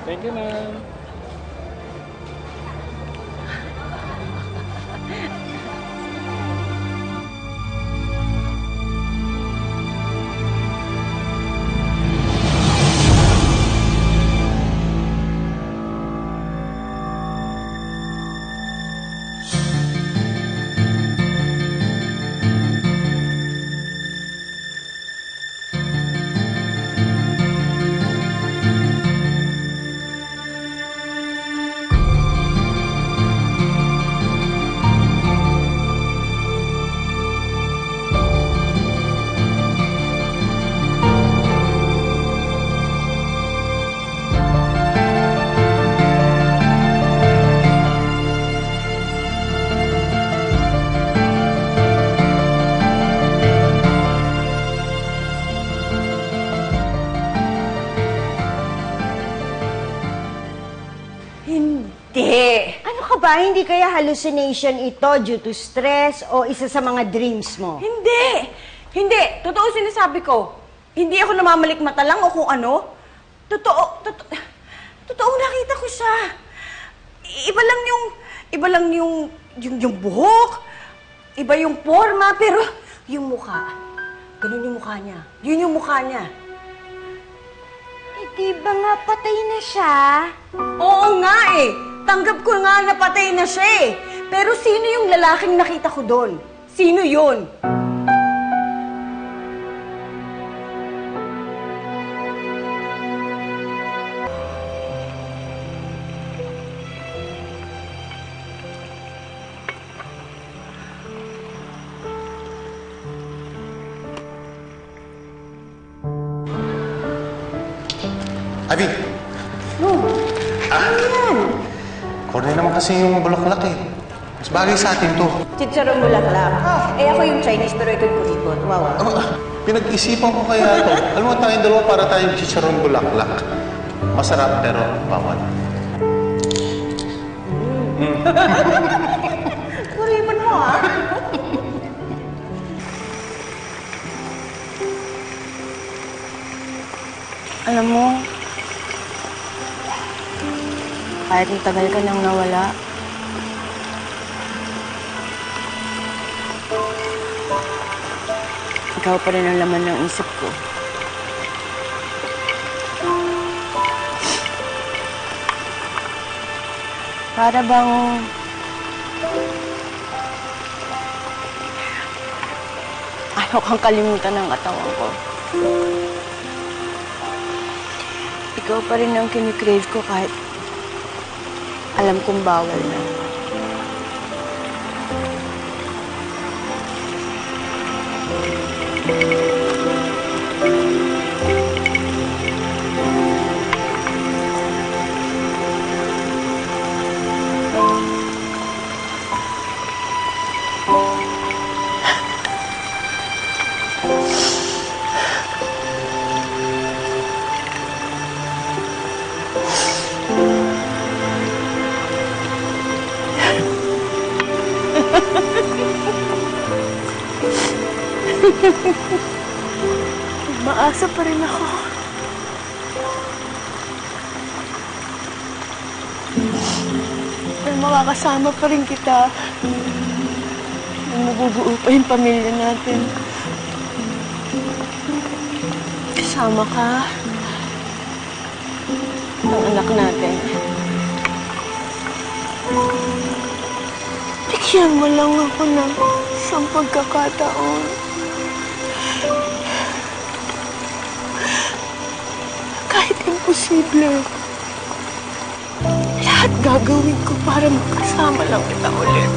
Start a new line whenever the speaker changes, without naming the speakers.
Thank you, ma'am.
Hindi! Ano ka ba? Hindi kaya hallucination ito due to stress o isa sa mga dreams mo?
Hindi! Hindi! Totoo sinasabi ko. Hindi ako namamalikmata lang o kung ano. Totoo nakita ko siya. Iba lang yung buhok. Iba yung forma, pero yung mukha. Ganun yung mukha niya. Yun yung mukha niya.
Eh, di ba nga patay na siya?
Oo nga eh. Tanggap ko nga na patay na siya eh. Pero sino yung lalaking nakita ko doon? Sino yun?
Abby!
Ano yan?
Corny naman kasi yung bulaklak eh. Mas bagay sa atin to.
Chicharong bulaklak. Eh ako yung Chinese pero ikaw yung kuripot. Wow.
Pinag-isipan ko kaya to. Alam mo tayong dalawa para tayong chicharon bulaklak. Masarap pero bawal.
Kuripot mo ha?
Alam mo, kahit ang tagal ka nang nawala, ikaw pa rin ang laman ng isip ko. Para bang ayaw kang kalimutan ng katawan ko. Ikaw pa rin ang kinikrave ko kahit alam kong bawal na. Maasa pa rin ako. Pero makakasama pa rin kita. Nang mabubuo pa yung pamilya natin. Kasama ka. Ang anak natin. Bigyan mo lang ako ng isang pagkakataon. Kahit imposible. Lahat gagawin ko para makasama lang kita ulit.